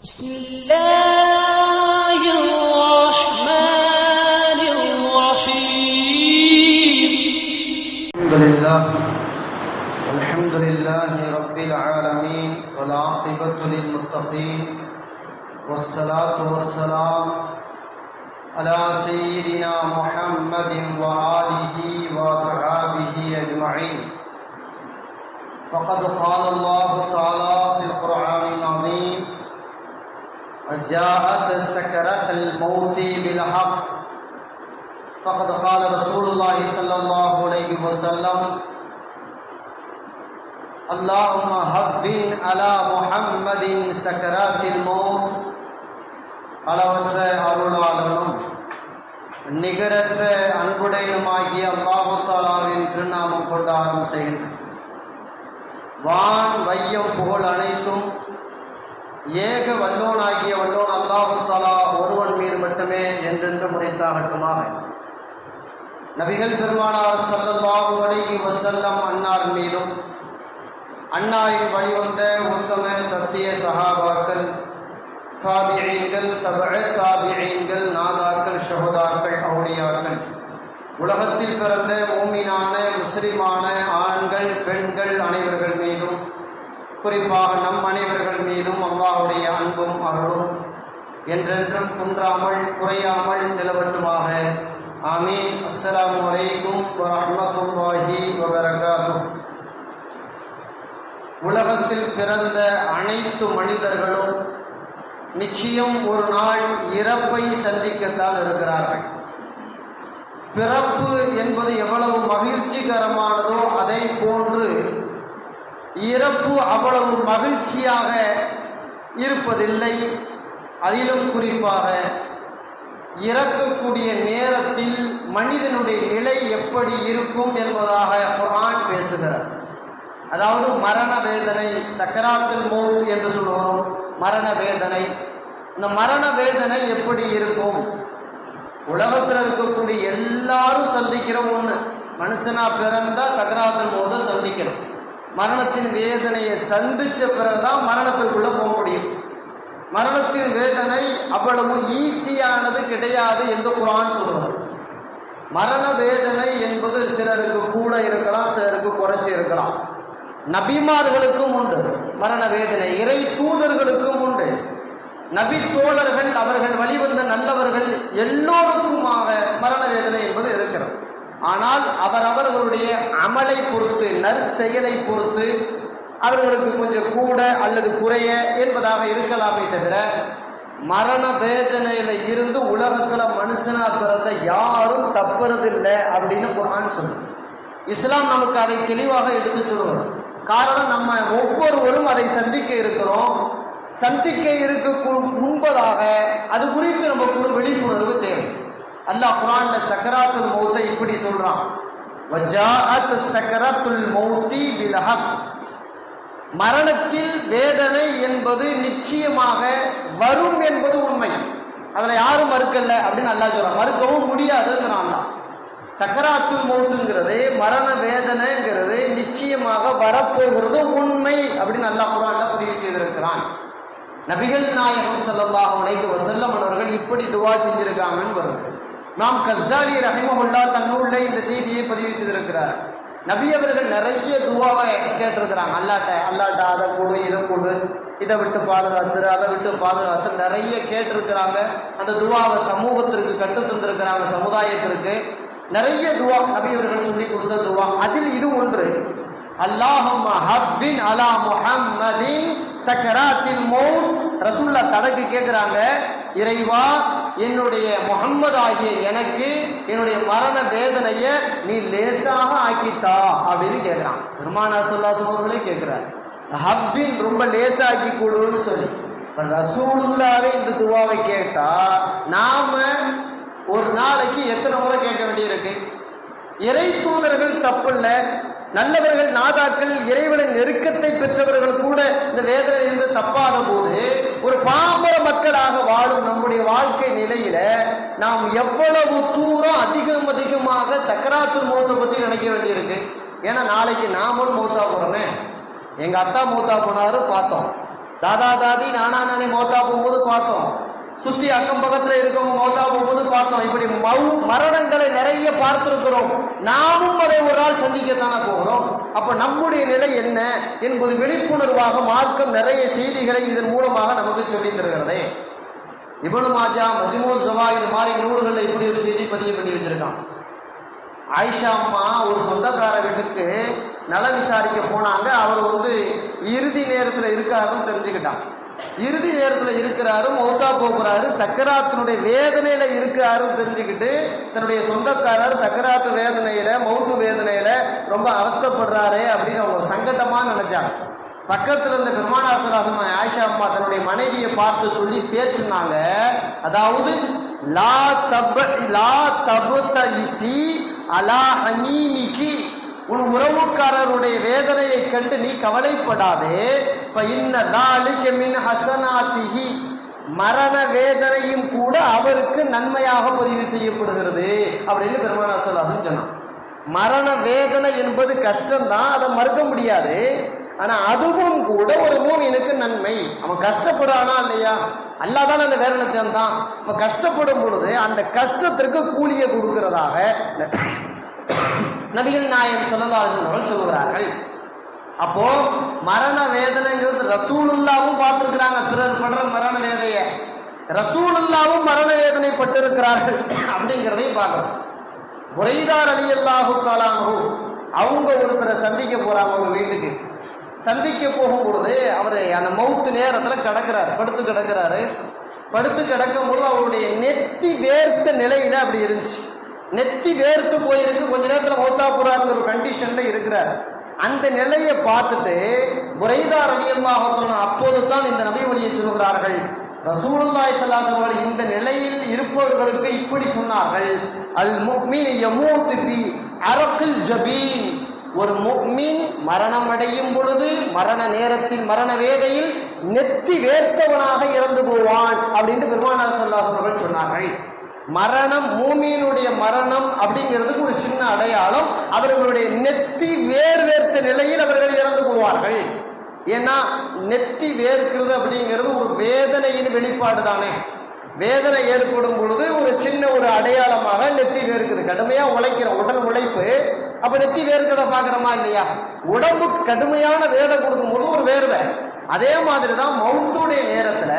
بسم الله الرحمن الرحيم الحمد لله رب العالمين والعاقبة للمتقين والصلاة والسلام على سيدنا محمد وآله وصحابه أجمعين. فقد قال الله تعالى في القرآن العظيم: وجاءت سكرة الموت بالحق. فقد قال رسول الله صلى الله عليه وسلم: اللهم هبن على محمد سكرات الموت. அளவற்ற அருளாளனும் நிகரற்ற அன்புடையுமாகிய அல்லாஹு தஆலாவின் திருநாமம் கொண்டு ஆரம்பம் செய்கின்றேன். வான் வையம் புகழ் அனைத்தும் ஏக வல்லோனாகிய வல்லோன் அல்லாஹு தஆலா ஒருவன் மீது மட்டுமே என்றென்று முறைத்தாகட்டுமாக. நபிகள் பெருமானார் ஸல்லல்லாஹு அலைஹி வஸல்லம் அன்னார் மீதும் அன்னாரின் வழிவந்த உத்தம சத்திய சஹாபாக்கள், தாபிஈன்கள், தபஅ தாபிஈன்கள், நாதாக்கள், ஷஹதாக்கள், அவுலியாக்கள், உலகத்தில் பிறந்த மூமினான முஸ்லிமான ஆண்கள் பெண்கள் அனைவர்கள் மீதும், குறிப்பாக நம் அனைவர்கள் மீதும் அல்லாஹ்வுடைய அன்பும் அருளும் என்றென்றும் குன்றாமல் குறையாமல் நிலவட்டுமாக. ஆமீன். அஸ்ஸலாமு அலைக்கும் வரஹ்மத்துல்லாஹி வபரகாத்துஹு. உலகத்தில் பிறந்த அனைத்து மனிதர்களும் நிச்சயம் ஒரு நாள் இறப்பை சந்திக்கத்தான் இருக்கிறார்கள். பிறப்பு என்பது எவ்வளவு மகிழ்ச்சிகரமானதோ அதை போன்று இறப்பு அவ்வளவு மகிழ்ச்சியாக இருப்பதில்லை. அதிலும் குறிப்பாக இறக்கக்கூடிய நேரத்தில் மனிதனுடைய நிலை எப்படி இருக்கும் என்பதாக குர்ஆன் பேசுகிறார். அதாவது மரண வேதனை, சக்கராத்துல் மௌத் என்று சொல்லுவோம், மரண வேதனை. இந்த மரண வேதனை எப்படி இருக்கும்? உலகத்தில் இருக்கக்கூடிய எல்லாரும் சந்திக்கிற ஒன்று. மனுஷனா பிறந்தா சக்கராத்துல் மௌத்தை சந்திக்கிறோம். மரணத்தின் வேதனையை சந்திச்ச பிறகுதான் மரணத்திற்குள்ள போக முடியும். மரணத்தின் வேதனை அவ்வளவு ஈஸியானது கிடையாது என்று குர்ஆன் சொல்லுவார். மரண வேதனை என்பது சிலருக்கு கூட இருக்கலாம், சிலருக்கு குறைச்சி இருக்கலாம். நபிமார்களுக்கும் உண்டு மரண வேதனை, இறை தூதர்களுக்கும் உண்டு, நபி தோழர்கள், அவர்கள் வழிவந்த நல்லவர்கள் எல்லோருக்குமாக மரண வேதனை என்பது இருக்கிறது. ஆனால் அவரவர்களுடைய அமலை பொறுத்து, நற்செயலை பொறுத்து அவர்களுக்கு கொஞ்சம் கூட அல்லது குறைய என்பதாக இருக்கலாமே தவிர மரண வேதனையில இருந்து உலகத்துல மனுஷனா பிறந்த யாரும் தப்புறதில்லை அப்படின்னு குர்ஆன் சொல்லுது. இஸ்லாம் நமக்கு அதை தெளிவாக எடுத்து சொல்லுவோம். காரணம், நம்ம ஒவ்வொருவரும் அதை சந்திக்க இருக்கிறோம். சந்திக்க இருக்க முன்பதாக அது குறித்து நமக்கு ஒரு விழிப்புணர்வு தேவை. அல்லாஹ் குர்ஆன்ல சக்கராத்துல் மௌத்தை இப்படி சொல்றான்: வஜாஅத் சக்கராத்துல் மௌத்தி பில் ஹக். மரணத்தில் வேதனை என்பது நிச்சயமாக வரும் என்பது உண்மை. அதில் யாரும் மறுக்கல அப்படின்னு அல்லாஹ் சொல்றான். மறுக்கவும் முடியாதுங்கிறான். சக்கராத்துல் மௌத்துங்கிறது, மரண வேதனைங்கிறது நிச்சயமாக வரப்போகிறது உண்மை அப்படின்னு அல்லாஹ் குர்ஆன்ல பதிவு செய்திருக்கிறான். நபிகள் நாயகம் ஸல்லல்லாஹு அலைஹி வஸல்லம் அவர்கள் இப்படி துஆ செஞ்சிருக்காங்கன்னு வருது. நாம் கஸ்ஸாலி ரஹிமஹுல்லாஹ் தன்னுள்ள இந்த செய்தியை பதிவு செய்திருக்கிறார். நபி அவர்கள் நிறைய துஆவை கேட்டிருக்கிறாங்க. அல்லாட்ட அதை கொடு, இதை கொடு, இதை விட்டு பாதுகாத்துரு, அதை விட்டு பாதுகாத்து நிறைய கேட்டிருக்கிறாங்க. அந்த துஆவை சமூகத்திற்கு கற்று தந்திருக்கிறாங்க, சமுதாயத்திற்கு நிறைய துஆ நபி அவர்கள் சொல்லி கொடுத்த துஆ. அதில் இது ஒன்று: அல்லாஹும்ம ஹப்பின் அலா முஹம்மதின் சக்கராத்தில் மௌத். ரசூலுல்லாஹ் தனக்கு கேட்குறாங்க, இறைவா என்னுடைய முஹம்மது ஆகிய எனக்கு என்னுடைய மரண வேதனையை நீ லேசாக ஆக்கித்தா அப்படின்னு கேட்குறான். பெருமானார் ஸல்லல்லாஹு அலைஹி அவர்களே கேட்குறாரு, ஹப்பின் ரொம்ப லேசாக்கி கொடுன்னு சொல்லி. ரசூலுல்லாஹ்வே இந்த துஆவை கேட்டா நாம ஒரு நாளைக்கு எத்தனை முறை கேட்க வேண்டியிருக்கு? இறை தூதர்கள் தப்பில்ல, நல்லவர்கள், நாதாக்கள், இறைவனின் நெருக்கத்தை பெற்றவர்கள் கூட இந்த வேதனையிலிருந்து தப்பாத போது ஒரு பாமர மக்களாக வாழும் நம்முடைய வாழ்க்கை நிலையில நாம் எவ்வளவு தூரம் அதிகமாக சக்கராத்துல் மௌத்தை பத்தி நினைக்க வேண்டியிருக்கு. ஏன்னா நாளைக்கு நாமளும் மௌத்தா போறோமே. எங்க அத்தா மௌத்தா போனாரு பார்த்தோம், தாதா தாதி நானா நானே மௌத்தா போவோம் சுத்தி அக்கம் பக்கத்துல இருக்கவங்க மௌத்தா போகும்போது பார்த்தோம். இப்படி மரணங்களை நிறைய பார்த்திருக்கிறோம். நாமும் அதை ஒரு நாள் சந்திக்கத்தானே போகிறோம். அப்ப நம்முடைய நிலை என்ன என்பது விழிப்புணர்வாக மார்க்கம் நிறைய செய்திகளை இதன் மூலமாக நமக்கு சொல்லி தருகிறது. இப்னு மாஜா, மஜ்மூ ஸவாயித் மாதிரி நூல்களில் இப்படி ஒரு செய்தி பதிவு பண்ணி வச்சிருக்கான். ஆயிஷா அம்மா ஒரு சொந்தக்கார வீட்டுக்கு நல விசாரிக்க போனாங்க. அவர் இறுதி நேரத்தில் இருக்காருன்னு தெரிஞ்சுக்கிட்டான். இறுதி நேரத்தில் இருக்கிறாரு, மௌத்தா போகிறாரு, சக்கராத்தினுடைய வேதனையில இருக்கிறாருன்னு தெரிஞ்சுக்கிட்டு தன்னுடைய சொந்தக்காரர் சக்கராத்து வேதனையில, மௌத்து வேதனையில ரொம்ப அவஸ்தைப்படுறாரு அப்படின்னு அவங்க சங்கடமா நினைச்சாங்க. பக்கத்துல இருந்த பெருமானாசராசம் ஆயிஷா அம்மா தன்னுடைய மனைவியை பார்த்து சொல்லி தேர்ச்சுனாங்க. அதாவது லா தபுதஇசி அலா ஹமீமிகி, உன் உறவுக்காரருடைய வேதனையை கண்டு நீ கவலைப்படாதே. மரண வேதனையும் கூட அவருக்கு நன்மையாக பதிவு செய்யப்படுகிறது அப்படின்னு பெருமானார் ஸல்லல்லாஹு அலைஹி சொன்னான். மரண வேதனை என்பது கஷ்டம்தான், அதை மறுக்க முடியாது. ஆனா அதுவும் கூட ஒரு மூமினுக்கு நன்மை. அவன் கஷ்டப்படுறானா இல்லையா, அல்லாஹ் தான் அந்த வேதனை தந்தான். இப்ப கஷ்டப்படும் பொழுது அந்த கஷ்டத்திற்கு கூலியை கொடுக்கிறதாக நபிகள் நாயகம் ஸல்லல்லாஹு அலைஹி வஸல்லம் சொல்லுகிறார்கள். அப்போ மரண வேதனைங்கிறது ரசூலுல்லாவும் பார்த்திருக்கிறாங்க. பிறர் படுற மரண வேதைய ரசூலுல்லாவும் மரண வேதனை பட்டிருக்கிறார்கள் அப்படிங்கிறதையும் பார்க்கிறோம். புரைதா ரலியல்லாஹு தஆலா அன்ஹு அவங்க ஒருத்தரை சந்திக்க போறாங்க. அவங்க வீட்டுக்கு சந்திக்க போகும் பொழுது அவர் அந்த மௌத்து நேரத்தில் கிடக்கிறார், படுத்து கிடக்கிறாரு. படுத்து கிடக்கும் பொழுது அவருடைய நெத்தி வேர்த்த நிலையில அப்படி இருந்துச்சு. நெத்தி வேர்த்து போயிருக்கு, கொஞ்ச நேரத்தில் மௌத்தா போறாருங்கிற ஒரு கண்டிஷன்ல இருக்கிறார். அந்த நிலையை பார்த்துட்டு புரைதா ரலியல்லாஹு தஆலா அப்போது தான் இந்த நபி வழியை சொல்கிறார்கள். ரசூலுல்லாஹி ஸல்லல்லாஹு அலைஹி வஸல்லம் இந்த நிலையில் இருப்பவர்களுக்கு இப்படி சொன்னார்கள், அல் முஃமின் யமூத்து பி அரக்கில் ஜபீன். ஒரு முஃமின் மரணம் அடையும் பொழுது மரண நேரத்தில் மரண வேதையில் நெத்தி வேர்த்தவனாக இறந்து போவான் அப்படின்னு பெருமானார் ஸல்லல்லாஹு அலைஹி வஸல்லம் சொன்னார்கள். மரணம், மூமியினுடைய மரணம் அப்படிங்கிறதுக்கு ஒரு சின்ன அடையாளம், அவர்களுடைய நெத்தி வேர்த்த நிலையில் அவர்கள் இறந்து போவார்கள். ஏன்னா நெத்தி வேர்க்கிறது அப்படிங்கிறது ஒரு வேதனையின் வெளிப்பாடு தானே. வேதனை ஏற்படும் பொழுது ஒரு சின்ன ஒரு அடையாளமாக நெத்தி வேர்க்குது. கடுமையா உழைக்கிற உடல் உழைப்பு, அப்ப நெத்தி வேர்க்கிறத பாக்குறோமா இல்லையா? உடம்பு கடுமையான வேலை கொடுக்கும் போது ஒரு வேர்வை. அதே மாதிரிதான் மௌத்துடைய நேரத்துல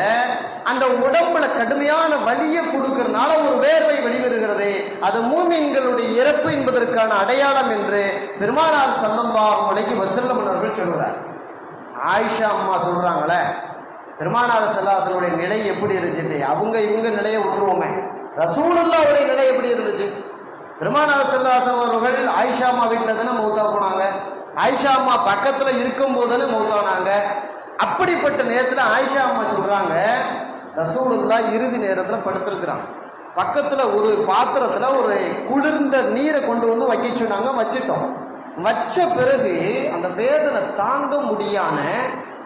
அந்த உடம்புல கடுமையான வலியை கொடுக்கறதுனால ஒரு வேர்வை வெளிவருகிறது. அது மூமின்களுடைய இறப்பு என்பதற்கான அடையாளம் என்று பெருமானார் ஸல்லல்லாஹு அலைஹி வஸல்லம் அவர்கள் சொல்கிறார். ஆயிஷா அம்மா சொல்றாங்களே, பெருமானார் ஸல்லல்லாஹு அலைஹி வஸல்லம் நிலை எப்படி இருந்துச்சு, அவங்க இவங்க நிலையை விட்டுருவோமே, ரசூலுல்லாஹ்வுடைய நிலை எப்படி இருந்துச்சு? பெருமானார் ஸல்லல்லாஹு அலைஹி வஸல்லம் அவர்கள் ஆயிஷா அம்மா வீட்டில் தானே மௌத்தா போனாங்க. ஆயிஷா அம்மா பக்கத்துல இருக்கும் போதுன்னு மௌத்தானாங்க. அப்படிப்பட்ட நேரத்தில் ஆயிஷா அம்மா சொல்றாங்க, ரசூலுல்லாஹ் இறுதி நேரத்தில் படுத்திருக்கிறாங்க. பக்கத்துல ஒரு பாத்திரத்துல ஒரு குளிர்ந்த நீரை கொண்டு வந்து வைக்க சொன்னாங்க. வச்சிட்டோம். வச்ச பிறகு அந்த வேதனை தாங்க முடியாம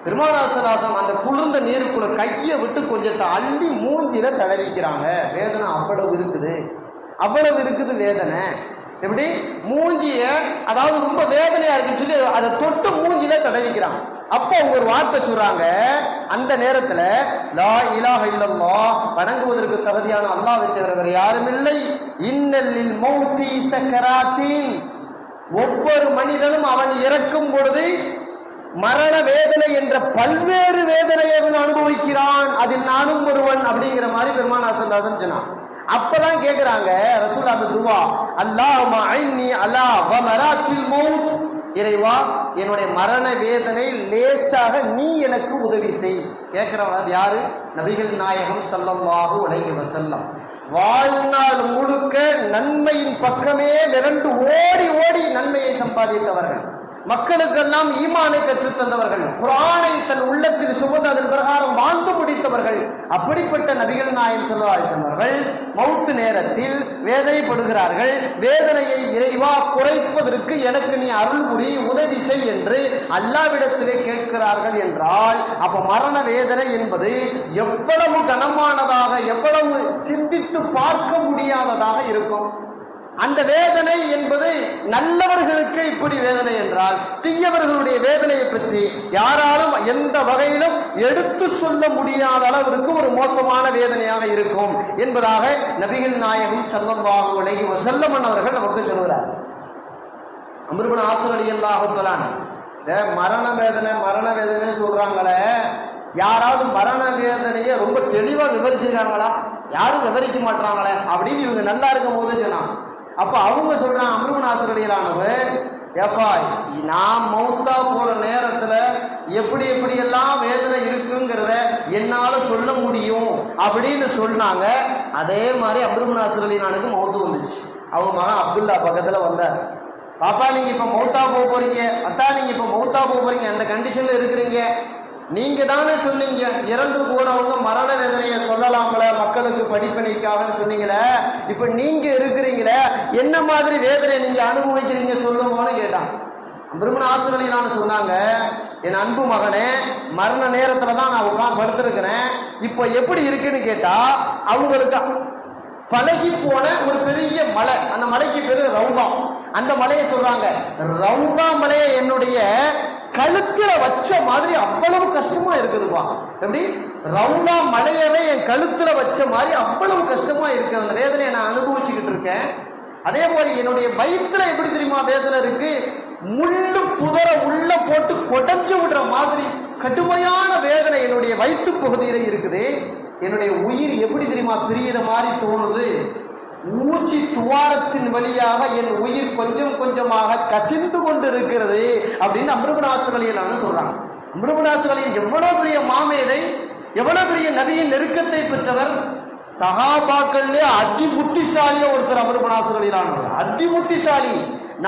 பெருமானார் ஸல்லல்லாஹு அலைஹி வஸல்லம் அந்த குளிர்ந்த நீருக்குள்ள கையை விட்டு கொஞ்சத்தை அள்ளி மூஞ்சில தடவிக்கிறாங்க. வேதனை அவ்வளவு இருக்குது, அவ்வளவு இருக்குது வேதனை. எப்படி மூஞ்சிய, அதாவது ரொம்ப வேதனையா இருக்குன்னு சொல்லி அதை தொட்டு மூஞ்சில தடவிக்கிறாங்க. அப்போ அவங்க ஒரு வார்த்தை சொல்றாங்க, அந்த நேரத்துல லா இலாஹ இல்லல்லாஹ், வணங்குவதற்கு தகுதியான அல்லாஹ்வை தவிர வேறு யாரும் இல்லை. இன்னல்லில் மௌத்தி சக்கராத்தீன், ஒவ்வொரு மனிதனும் அவன் இறக்கும் பொழுது மரண வேதனை என்ற பல்வேறு வேதனையை அவன் அனுபவிக்கிறான், அதில் நானும் ஒருவன் அப்படிங்கிற மாதிரி பெருமானார் ஸல்லல்லாஹு அலைஹி வஸல்லம் சொன்னான். அப்பதான் கேட்கிறாங்க ரசூல் அந்த துவா, அல்லாஹும்ம ஐன்னி அலா வமராத்தில் மௌத், இறைவா என்னுடைய மரண வேதனை லேசாக நீ எனக்கு உதவி செய். கேட்கிறவங்க யாரு? நபிகள் நாயகம் ஸல்லல்லாஹு அலைஹி வஸல்லம். வாழ்நாள் முழுக்க நன்மையின் பக்கமே விரண்டு ஓடி ஓடி நன்மையை சம்பாதித்தவர்கள், மக்களுக்கெல்லாம் ஈமானை கற்றுத் தந்தவர்கள், குர்ஆனை தன் உள்ளத்தில் சுமந்து அதன் பிரகாரம் வாழ்ந்து முடித்தவர்கள். அப்படிப்பட்ட நபிகள் நாயகம் ஸல்லல்லாஹு அலைஹி வஸல்லம் அவர்கள் மௌத்து நேரத்தில் வேதனைப்படுகிறார்கள். வேதனையை இறைவா குறைப்பதற்கு எனக்கு நீ அருள் புரி, உதவி செய் என்று அல்லாஹ்விடத்திலே கேட்கிறார்கள் என்றால், அப்ப மரண வேதனை என்பது எவ்வளவு கனமானதாக, எவ்வளவு சிந்தித்து பார்க்க முடியாததாக இருக்கும். அந்த வேதனை என்பது நல்லவர்களுக்கு இப்படி வேதனை என்றால், தீயவர்களுடைய வேதனையை பற்றி யாராலும் எந்த வகையிலும் எடுத்து சொல்ல முடியாத அளவிற்கு ஒரு மோசமான வேதனையாக இருக்கும் என்பதாக நபிகள் நாயகம் ஸல்லல்லாஹு அலைஹி வஸல்லம் அவர்கள் நமக்கு சொல்கிறார். அம்ர் இப்னு ஆஸ் ரலியல்லாஹு தஆலா மரண வேதனை சொல்றாங்களே, யாராவது மரண வேதனையை ரொம்ப தெளிவா விவரிச்சிருக்காங்களா? யாரும் விவரிக்க மாட்டாங்களே அப்படின்னு இவங்க நல்லா இருக்கும் போது சொன்னாங்க. அப்ப அவங்க சொல்றாங்க, அம்ர் இப்னு ஆஸ் ரலியல்லாஹு, ஏப்பா நான் மௌத்தா போற நேரத்துல எப்படி எல்லாம் வேதனை இருக்குங்கிறத என்னால சொல்ல முடியும் அப்படின்னு சொன்னாங்க. அதே மாதிரி அம்ர் இப்னு ஆஸ் ரலியல்லாஹுக்கு மௌத்து வந்துச்சு. அவங்க மகன் அப்துல்லா பக்கத்துல வந்தார். பாப்பா நீங்க இப்ப மௌத்தா போறீங்க, அத்தா நீங்க இப்ப மௌத்தா போறீங்க, அந்த கண்டிஷன்ல இருக்கிறீங்க, நீங்க தானே சொன்னீங்க இறந்து போறவங்க மரண வேதனையை சொல்லலாம்ல மக்களுக்கு படிப்பனைக்காகன்னு சொன்னீங்களே, இப்ப நீங்க இருக்கிறீங்களே என்ன மாதிரி வேதனை நீங்க அனுபவிக்கிறீங்க சொல்லுவோன்னு கேட்டான். அம்ர் இப்னு ஆஸ் ரலியல்லாஹு சொன்னாங்க, என் அன்பு மகனே, மரண நேரத்துல தான் நான் உட்கார்ந்து படுத்திருக்கிறேன். இப்ப எப்படி இருக்குன்னு கேட்டா, அவங்களுக்கு பழகி போன ஒரு பெரிய மலை, அந்த மலைக்கு பேரு ரவுகா. அந்த மலையை சொல்றாங்க, ரவுகா மலையை என்னுடைய கழுத்துல வச்ச மாதிரி அவ்வளவு கஷ்டமா இருக்குதுப்பா. எப்படி ரவுகா மலையவே என் கழுத்துல வச்ச மாதிரி அவ்வளவு கஷ்டமா இருக்கு, அந்த வேதனையை நான் அனுபவிச்சுக்கிட்டு இருக்கேன். அதே போல என்னுடைய வயிற்றுல எப்படி தெரியுமா வேதனை இருக்கு, முள்ளு புதரை உள்ள போட்டு கொடைஞ்சு விடுற மாதிரி கடுமையான வேதனை என்னுடைய வயிற்று பகுதியில இருக்குது. என்னுடைய உயிர் எப்படி தெரியுமா பிரியிற மாதிரி தோணுது, ஊசி துவாரத்தின் வழியாக என் உயிர் கொஞ்சம் கொஞ்சமாக கசிந்து கொண்டு இருக்கிறது அப்படின்னு அம்ர் இப்னு ஆஸ் ரலியல்லாஹு சொல்றாங்க. அம்ர் இப்னு ஆஸ் ரலியல்லாஹு எவ்வளவு பெரிய மாமேதை, எவ்வளவு பெரிய நபியின் நெருக்கத்தை பெற்றவர், சஹாபாக்களே அதி புத்திசாலிய ஒருத்தர் அம்ர் இப்னு ஆஸ் ரலியல்லாஹு, அதி புத்திசாலி.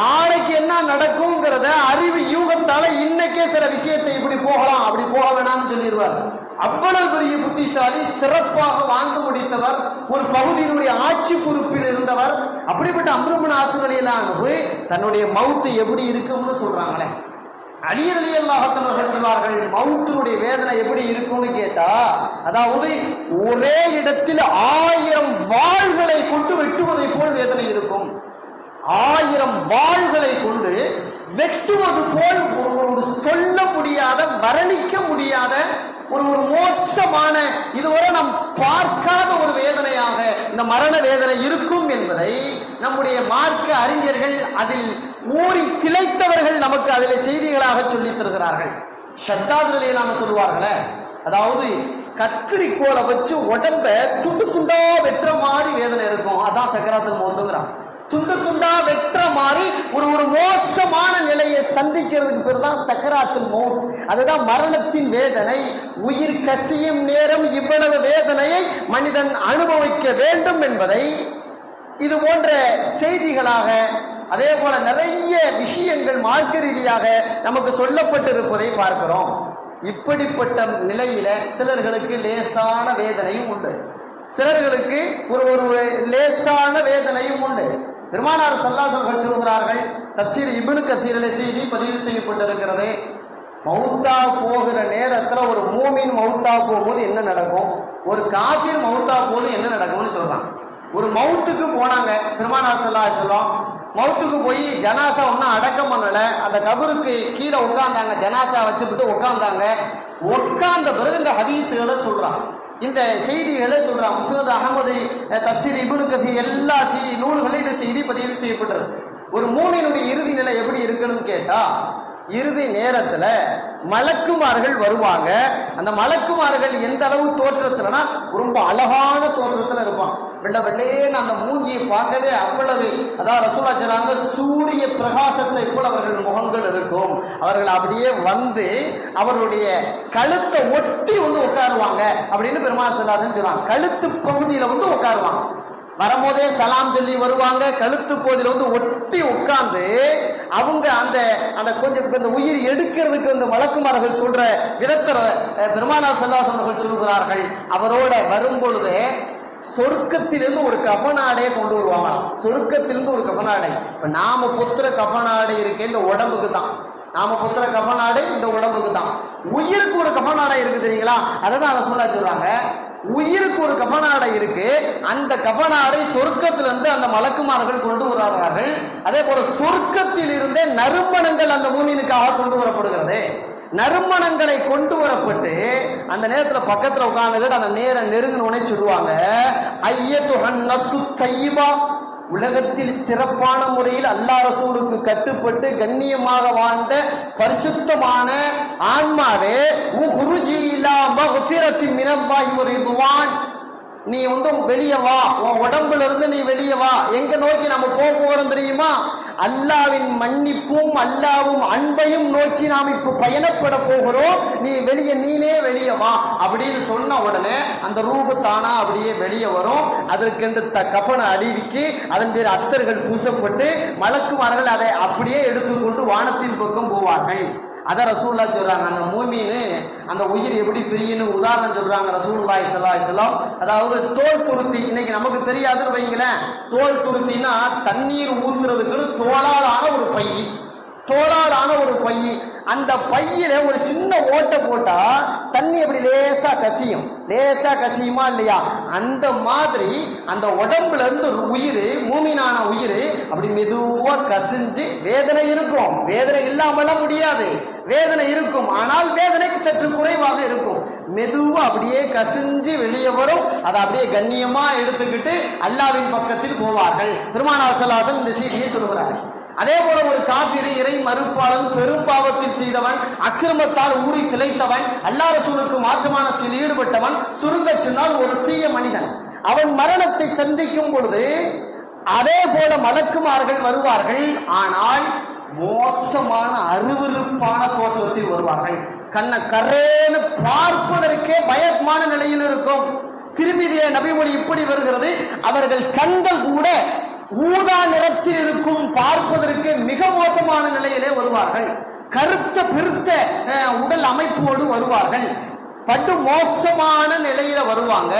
நாளைக்கு என்ன நடக்கும்ங்கிறத அறிவு யூகத்தால இன்னைக்கே சில விஷயத்தை இப்படி போகலாம் அப்படி போக வேணாம்னு சொல்லிடுவார். அவ்வளவு பெரிய புத்திசாலி, சிறப்பாக வாழ்ந்து முடித்தவர், ஒரு பகுதியினுடைய ஆட்சி பொறுப்பில் இருந்தவர். அப்படிப்பட்ட அம்ர் இப்னு ஆஸ் ரலியல்லாஹு தன்னுடைய மவுத்து எப்படி இருக்கும்னு சொல்றாங்களே. அலி ரலியல்லாஹு அவர்கள் சொல்வார்கள், மவுத்தினுடைய வேதனை எப்படி இருக்கும்னு கேட்டா, அதாவது ஒரே இடத்தில் 1000 வாள்களை கொண்டு வெட்டுவதை போல் வேதனை இருக்கும். 1000 வாள்களை கொண்டு வெட்டுவது போல் ஒரு சொல்ல முடியாத, வர்ணிக்க முடியாத ஒரு மோசமான, இதுவரை நாம் பார்க்காத ஒரு வேதனையாக இந்த மரண வேதனை இருக்கும் என்பதை நம்முடைய மார்க்க அறிஞர்கள், அதில் ஊறி திளைத்தவர்கள் நமக்கு அதில் செய்திகளாக சொல்லித் தருகிறார்கள். ஷத்தாத் ரலியல்லாஹு சொல்வார்களே, அதாவது கத்திரிக்கோலை வச்சு உடம்ப துண்டு துண்டா வெட்டுற மாதிரி வேதனை இருக்கும், அதான் சக்கராத்துல் மௌத்துங்கிறான். துண்டு துண்டா வெற்ற மாதிரி ஒரு மோசமான நிலையை சந்திக்கிறதுக்கு பேர் தான் சக்கராத்துல் மௌத். அதுதான் மரணத்தின் வேதனை. உயிர் கசியும் நேரம் இவ்வளவு வேதனையை மனிதன் அனுபவிக்க வேண்டும் என்பதை இது போன்ற செய்திகளாக, அதே போல நிறைய விஷயங்கள் மார்க்க ரீதியாக நமக்கு சொல்லப்பட்டிருப்பதை பார்க்கிறோம். இப்படிப்பட்ட நிலையில சிலர்களுக்கு லேசான வேதனையும் உண்டு, சிலர்களுக்கு ஒரு லேசான வேதனையும் உண்டு. பெருமானார் ஸல்லல்லாஹு அலைஹி வஸல்லம் சொல்கிறார்கள், தஃப்சீர் இப்னு கஸீரிலே செய்தி பதிவு செய்யப்பட்டிருக்கிறது, மௌத்தா போகிற நேரத்தில் ஒரு மூமின் மௌத்தா போகும்போது என்ன நடக்கும், ஒரு காஃபிர் மௌத்தா போது என்ன நடக்கும்னு சொல்றாங்க. ஒரு மௌத்துக்கு போனாங்க பெருமானார் ஸல்லல்லாஹு அலைஹி வஸல்லம், மௌத்துக்கு போய் ஜனாசா ஒன்றும் அடக்கம் பண்ணல, அந்த கபருக்கு கீழே உட்கார்ந்தாங்க, ஜனாசா வச்சுக்கிட்டு உட்கார்ந்தாங்க. உட்கார்ந்த பிறகு இந்த ஹதீஸுகளை சொல்றாங்க, இந்த செய்திகளை சொல்றான். முஸ்னத் அஹ்மது, தஃப்சீர் இப்னு கஸீர் எல்லா நூல்களிலும் இந்த செய்தி பதிவு செய்யப்பட்டிருக்கு. ஒரு மூமினுடைய இறுதி நிலை எப்படி இருக்குன்னு கேட்டா, இறுதி நேரத்துல மலக்குமார்கள் வருவாங்க. அந்த மலக்குமார்கள் எந்த அளவு தோற்றத்துலனா ரொம்ப அழகான தோற்றத்துல இருப்பான், வெள்ளை வெள்ளையேன்னு அந்த மூஞ்சியை பார்க்கவே அவ்வளவு, அதாவது ரசூலா சொல்றாங்க, சூரிய பிரகாசத்தை போல அவர்கள் முகங்கள் இருக்கும். அவர்கள் அப்படியே வந்து அவருடைய கழுத்தை ஒட்டி வந்து உட்காருவாங்க அப்படின்னு பெருமாள் ஸல்லல்லாஹு அலைஹி வஸல்லம் சொல்றாங்க. கழுத்து பகுதியில வந்து உட்காருவாங்க, வரும்போதே சலாம் சொல்லி வருவாங்க, கழுத்து பகுதியில வந்து ஒட்டி உட்கார்ந்து அவங்க அந்த கொஞ்சம் இந்த உயிர் எடுக்கிறதுக்கு அந்த வழக்குமார்கள் சொல்ற விதத்தை பெருமானார் ஸல்லல்லாஹு அலைஹி வஸல்லம் சொல்கிறார்கள். அவரோட வரும்பொழுது சொர்க்கத்திலிருந்து ஒரு கஃனாடையை கொண்டு வருவாங்க. சொர்க்கத்திலிருந்து ஒரு கஃனாடை. இப்ப நாம பொத்துற கஃனாடை இருக்கு இந்த உடம்புக்கு தான், நாம பொத்துற கஃனாடை இந்த உடம்புக்கு தான். உயிருக்கு ஒரு கஃனாடை இருக்கு தெரியுங்களா, அதை தான் ரசூலுல்லாஹ் சொல்றாங்க. உயிருக்கு ஒரு கஃனாடை இருக்கு. அந்த கஃனாடை சொர்க்கத்திலிருந்து அந்த மலக்குமார்கள் கொண்டு வருவார்கள். அதே போல சொர்க்கத்தில் இருந்தே நறுமணங்கள் அந்த மூமினுக்காக கொண்டு வரப்படுகிறது. நறுமணங்களை கொண்டு வரப்பட்டு அந்த நேரத்தில் பக்கத்தில் உட்கார்ந்துக்கிட்டு அந்த நேரம் நெருங்கினோடனே சொல்லுவாங்க, ஐயத்துஹன் நஃப்ஸு தய்யிபா, உலகத்தில் சிறப்பான முறையில் அல்லாஹ் ரசூலுக்கு கட்டுப்பட்டு கண்ணியமாக வாழ்ந்த பரிசுத்தமான ஆன்மாவே, உஹ்ருஜி இலா மக்ஃபிரத்தின் மினல்லாஹி வ ரிதுவான், நீ வெளியே வா, உன் உடம்புல இருந்து நீ வெளியே வா. எங்க நோக்கி நம்ம போறோம் தெரியுமா? அல்லாவின் மன்னிப்பும் அல்லாவும் அன்பையும் நோக்கி நாம் இப்ப பயணப்பட போகிறோம். நீ நீனே வெளியே வா அப்படின்னு சொன்ன உடனே அந்த ரூபு தானா அப்படியே வெளியே வரும். அதற்கென்று கஃனை அடிவிக்கு அதன் பேர் அத்தர்கள் பூசப்பட்டு மலக்குமார்கள் அதை அப்படியே எடுத்துக்கொண்டு வானத்தின் பக்கம் போவார்கள். அத ரசூலுல்லாஹ் சொல்றாங்க, அந்த மூமின்னு அந்த உயிர் எப்படி பிரியுன்னு உதாரணம் சொல்றாங்க ரசூலுல்லாஹி ஸல்லல்லாஹு அலைஹி வஸல்லம். அதாவது தோல் துருத்தி, இன்னைக்கு நமக்கு தெரியாதுன்னு வைங்களேன். தோல் துருத்தினா தண்ணீர் ஊத்துறதுக்கு தோளால் ஆன ஒரு பை, தோளால் ஆன ஒரு பை. அந்த பையில ஒரு சின்ன ஓட்டை போட்டா தண்ணி அப்படி லேசா கசியும், லேசா கசியுமா இல்லையா? அந்த மாதிரி அந்த உடம்புல இருந்து உயிர், மூமினான உயிர் அப்படி மெதுவா கசிஞ்சு, வேதனை இருக்கும், வேதனை இல்லாமலாம் முடியாது, வேதனை இருக்கும், ஆனால் வேதனைக்கு சற்று குறைவாக இருக்கும். மெதுவா அப்படியே கசிஞ்சு வெளியே வரும். அதை அப்படியே கண்ணியமா எடுத்துக்கிட்டு அல்லாவின் பக்கத்தில் போவார்கள். பெருமானார் ஸல்லல்லாஹு அலைஹி வஸல்லம் இந்த செய்தியை சொல்கிறார்கள். அதே போல ஒரு காபிர், இறை மறுப்பாளன், பெரும் பாவத்தில் செய்தவன், அக்கிரமத்தால் ஊறி திளைத்தவன், அல்லாஹ் ரசூலுக்கு மாற்றமான செயலில் ஈடுபட்டவன், சுருங்க சொன்னால் ஒரு தீய மனிதன், அவன் மரணத்தை சந்திக்கும் பொழுது அதே போல மலக்குமார்கள் வருவார்கள். ஆனால் மோசமான அருவருப்பான தோற்றத்தில் வருவார்கள். கண்ண கரேன்னு பார்ப்பதற்கே பயமான நிலையில் இருக்கும். திரும்பிய நபிமொழி இப்படி வருகிறது, அவர்கள் கண்கள் கூட ஊதா நிறத்தில் இருக்கும், பார்ப்பதற்கு மிக மோசமான நிலையிலே வருவார்கள். கருத்த பெருத்த உடல் அமைப்போடு வருவார்கள். படு மோசமான நிலையில வருவாங்க.